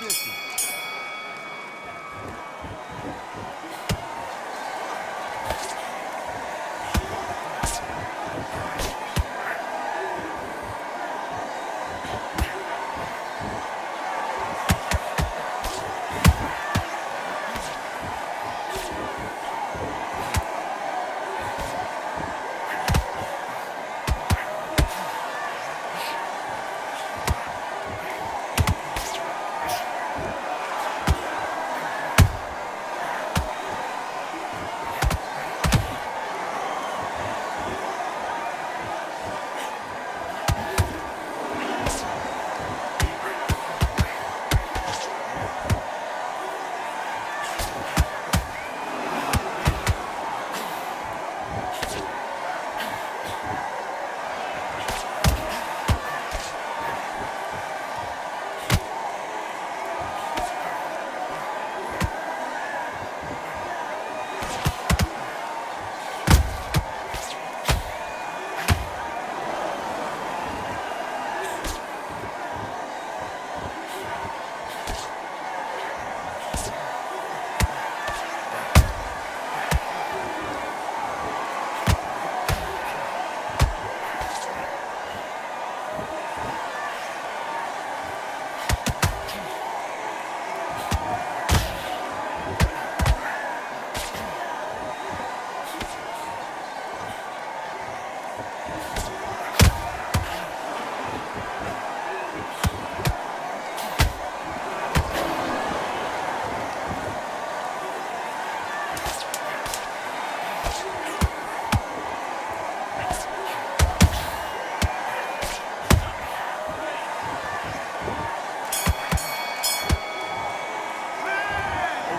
exhibition.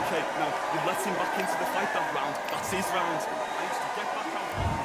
Okay, now, you've let him back into the fight that round. That's his round. I used to get back out.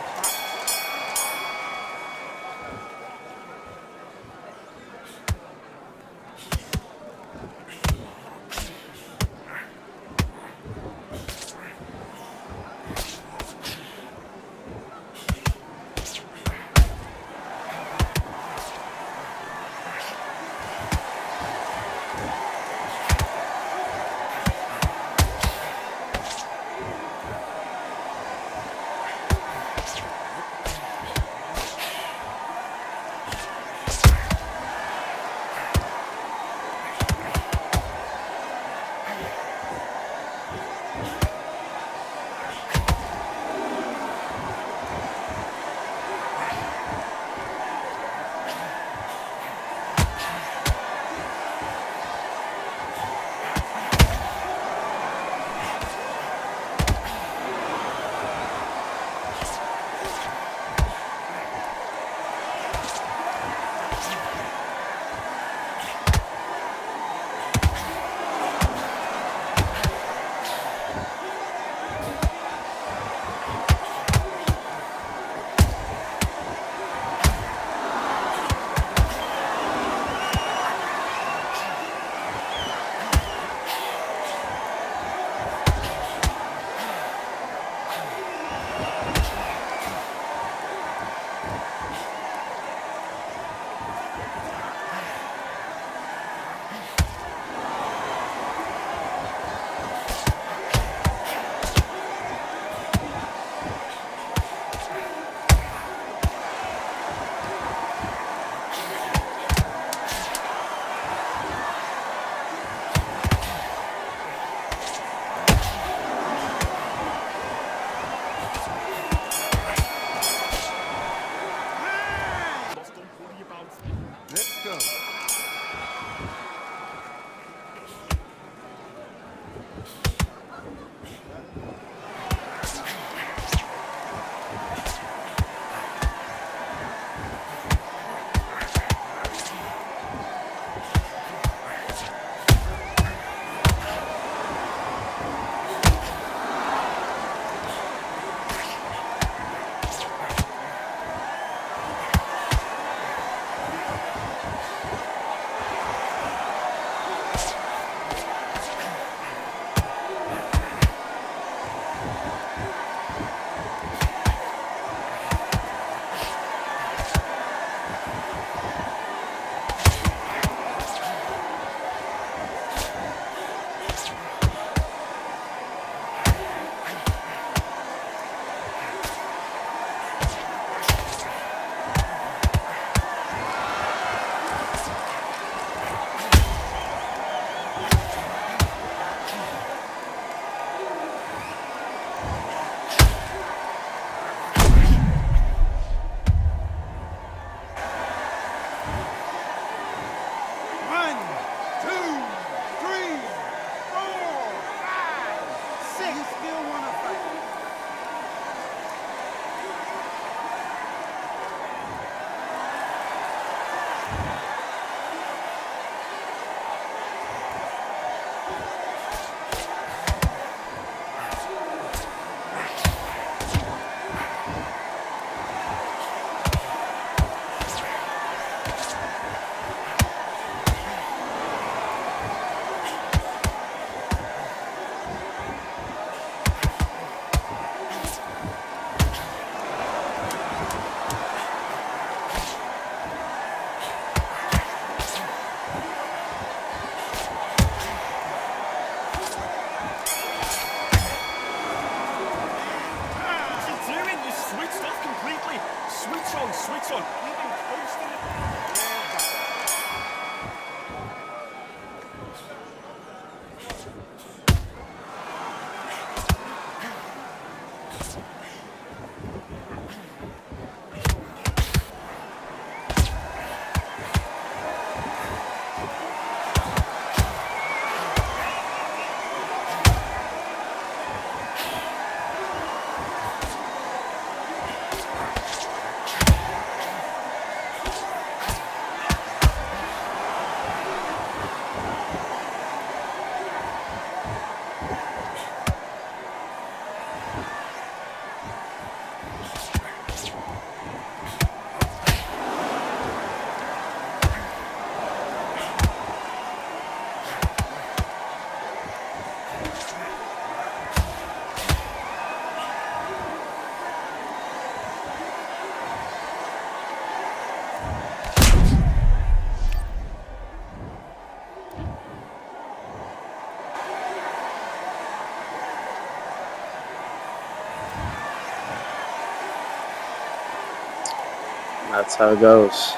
That's how it goes.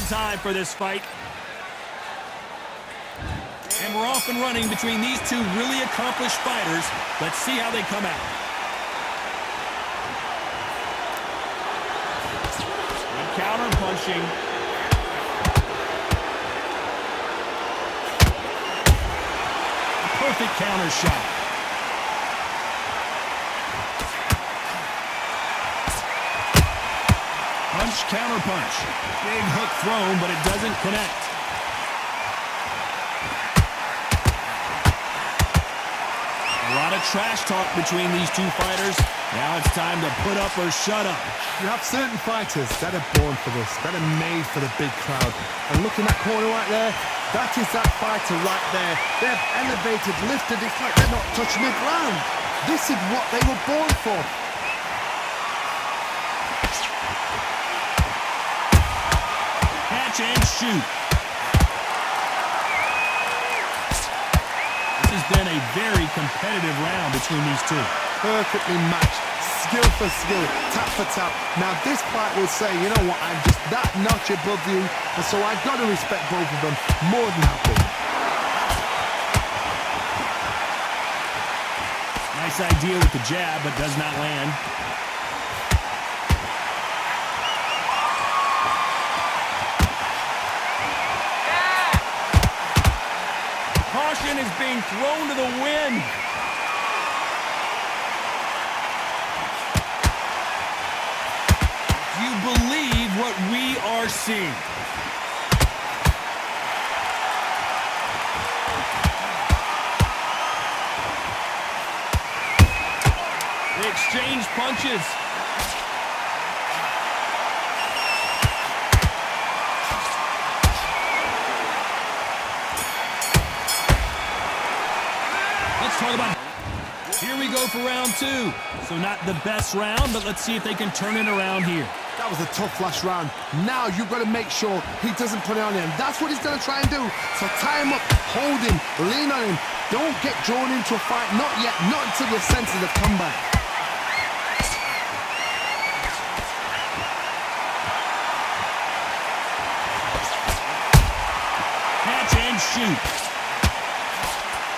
Time for this fight. And we're off and running between these two really accomplished fighters. Let's see how they come out. And counter punching. A perfect counter shot. Punch, counter punch. Big hook thrown, but it doesn't connect. A lot of trash talk between these two fighters. Now it's time to put up or shut up. You have certain fighters that are born for this, that are made for the big crowd. And look in that corner right there, that is that fighter right there. They have elevated, lifted, it's like they're not touching the ground. This is what they were born for. And shoot. This has been a very competitive round between these two. Perfectly matched, skill for skill, tap for tap. Now this fight will say, you know what, I'm just that notch above you, and so I've got to respect both of them more than happy. Nice idea with the jab, but does not land. Caution is being thrown to the wind. Do you believe what we are seeing? They exchange punches. Let's talk about... Here we go for round two. So not the best round, but let's see if they can turn it around here. That was a tough last round. Now you've got to make sure he doesn't put it on him. That's what he's going to try and do. So tie him up, hold him, lean on him. Don't get drawn into a fight. Not yet. Not until your senses have come back. Catch and shoot.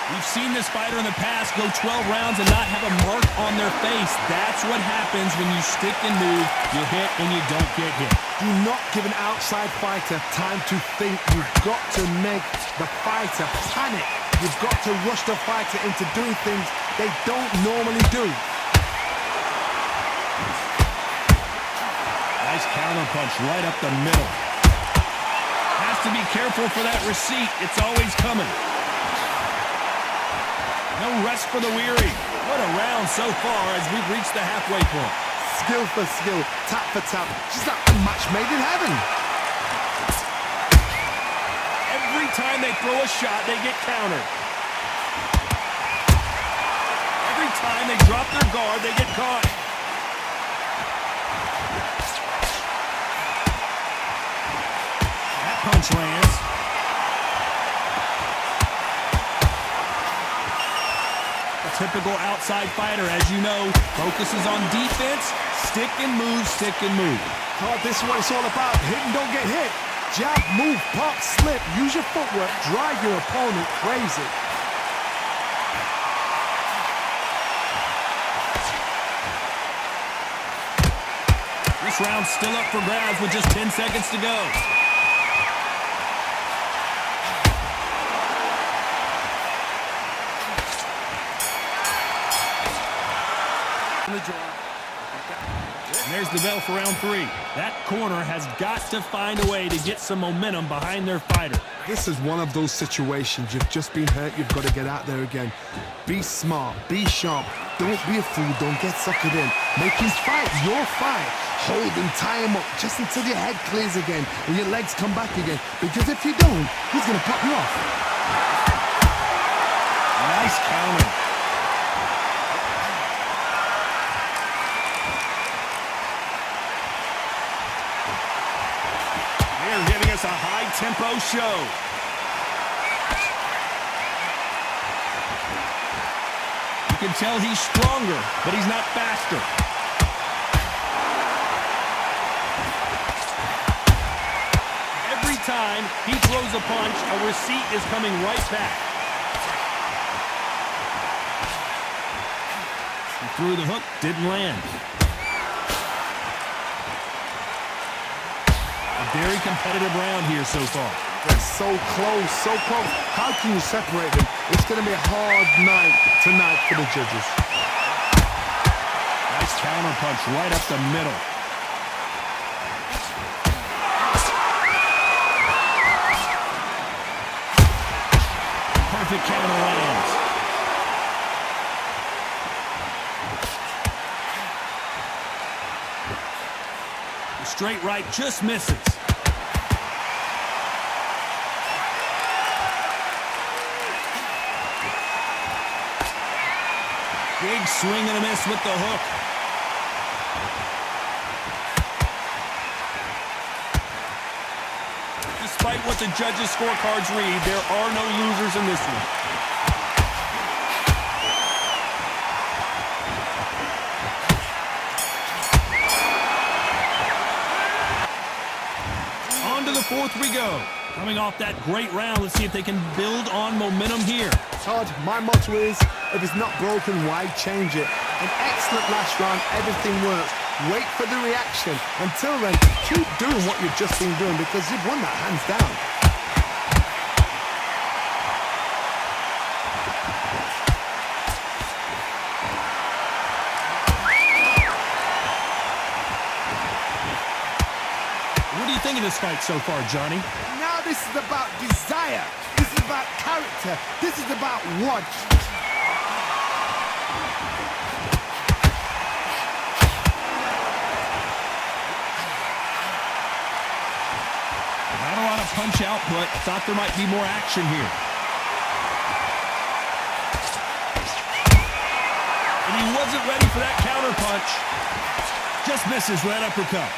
We've seen this fighter in the past go 12 rounds and not have a mark on their face. That's what happens when you stick and move. You hit and you don't get hit. Do not give an outside fighter time to think. You've got to make the fighter panic. You've got to rush the fighter into doing things they don't normally do. Nice counter punch right up the middle. Has to be careful for that receipt. It's always coming. No rest for the weary. What a round so far as we've reached the halfway point. Skill for skill, tap for tap. Just like a match made in heaven. Every time they throw a shot, they get countered. Every time they drop their guard, they get caught. That punch lands. Typical outside fighter, as you know, focuses on defense, stick and move, stick and move. Oh, this is what it's all about. Hit and don't get hit. Jab, move, pop, slip. Use your footwork. Drive your opponent crazy. This round's still up for grabs with just 10 seconds to go. And there's the bell for round 3. That corner has got to find a way to get some momentum behind their fighter. This is one of those situations. You've just been hurt. You've got to get out there again. Be smart. Be sharp. Don't be a fool. Don't get suckered in. Make his fight your fight. Hold him, tie him up just until your head clears again and your legs come back again. Because if you don't, he's going to pop you off. Nice counter. They're giving us a high-tempo show. You can tell he's stronger, but he's not faster. Every time he throws a punch, a receipt is coming right back. He threw the hook, didn't land. A very competitive round here so far. They're so close, so close. How can you separate them? It's going to be a hard night tonight for the judges. Nice counter punch right up the middle. Perfect counter lands. The straight right just misses. Big swing and a miss with the hook. Despite what the judges' scorecards read, there are no losers in this one. On to the 4th we go. Coming off that great round, let's see if they can build on momentum here. Todd, my motto is, if it's not broken, why change it? An excellent last round, everything works. Wait for the reaction. Until then, keep doing what you've just been doing because you've won that hands down. What do you think of this fight so far, Johnny? Now this is about desire. This is about character. This is about watch. Not a lot of punch output. Thought there might be more action here. And he wasn't ready for that counter punch. Just misses with that uppercut.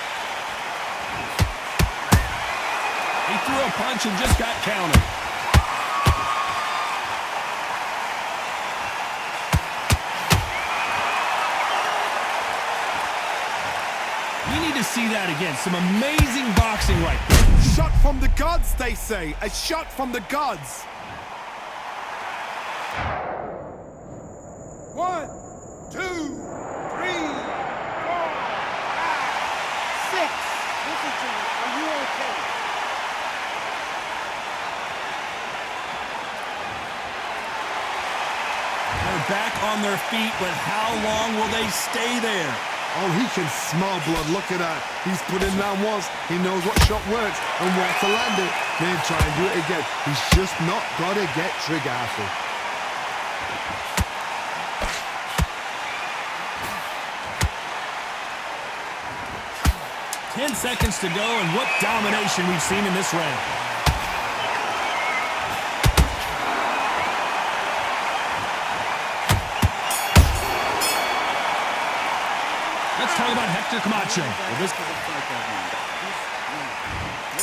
He threw a punch and just got countered. We need to see that again. Some amazing boxing right there. Shot from the gods, they say. A shot from the gods. 1, 2, 3, 4, 5, 6. Listen to me. Are you okay? They're back on their feet, but how long will they stay there? Oh, he can smell blood. Look at that. He's put it down once. He knows what shot works and where to land it. Then try and do it again. He's just not got to get trigger happy. Ten seconds to go, and what domination we've seen in this round. Let's talk about Hector Camacho.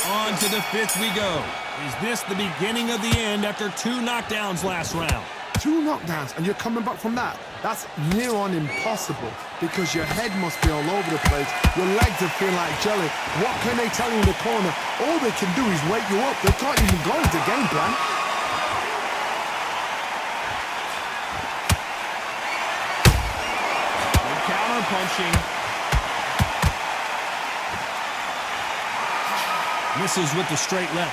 On to the 5th we go. Is this the beginning of the end after 2 knockdowns last round? 2 knockdowns, and you're coming back from that. That's near on impossible because your head must be all over the place. Your legs are feeling like jelly. What can they tell you in the corner? All they can do is wake you up. They can't even go into game plan. Good counter punching. Misses with the straight left.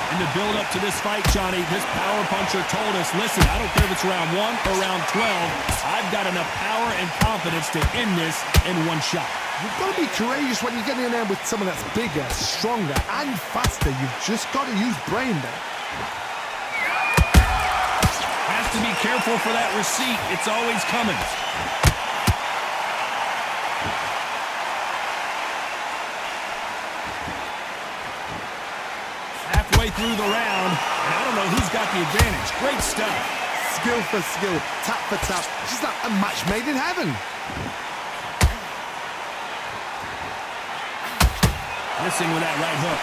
And In the build-up to this fight, Johnny, this power puncher told us, listen, I don't care if it's round 1 or round 12, I've got enough power and confidence to end this in one shot. You've got to be courageous when you're getting in there with someone that's bigger, stronger, and faster. You've just got to use brain there. Has to be careful for that receipt. It's always coming. Halfway through the round, and I don't know who's got the advantage. Great stuff. Skill for skill, tap for tap. She's like a match made in heaven. Missing with that right hook.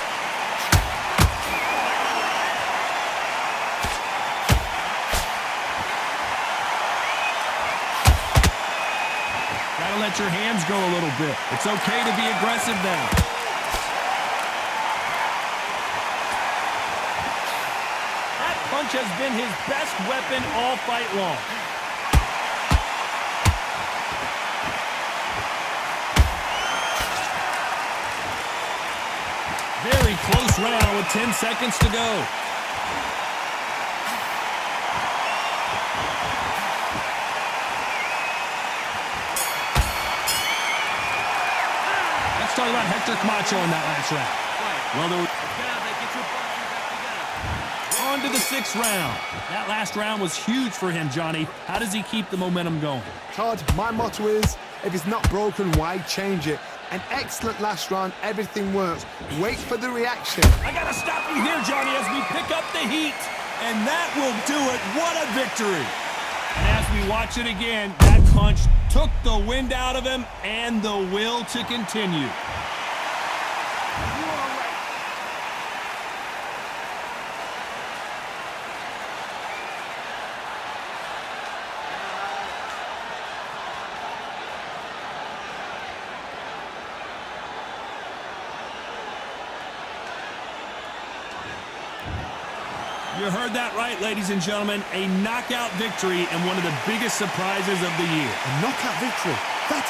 Gotta let your hands go a little bit. It's okay to be aggressive now. That punch has been his best weapon all fight long. Very close round with 10 seconds to go. Let's talk about Hector Camacho in that last round. Well, on to the 6th round. That last round was huge for him, Johnny. How does he keep the momentum going? Todd, my motto is, if it's not broken, why change it? An excellent last round, everything works. Wait for the reaction. I gotta stop you here, Johnny, as we pick up the heat. And that will do it. What a victory. And as we watch it again, that punch took the wind out of him and the will to continue. You heard that right, ladies and gentlemen. A knockout victory and one of the biggest surprises of the year. A knockout victory. That's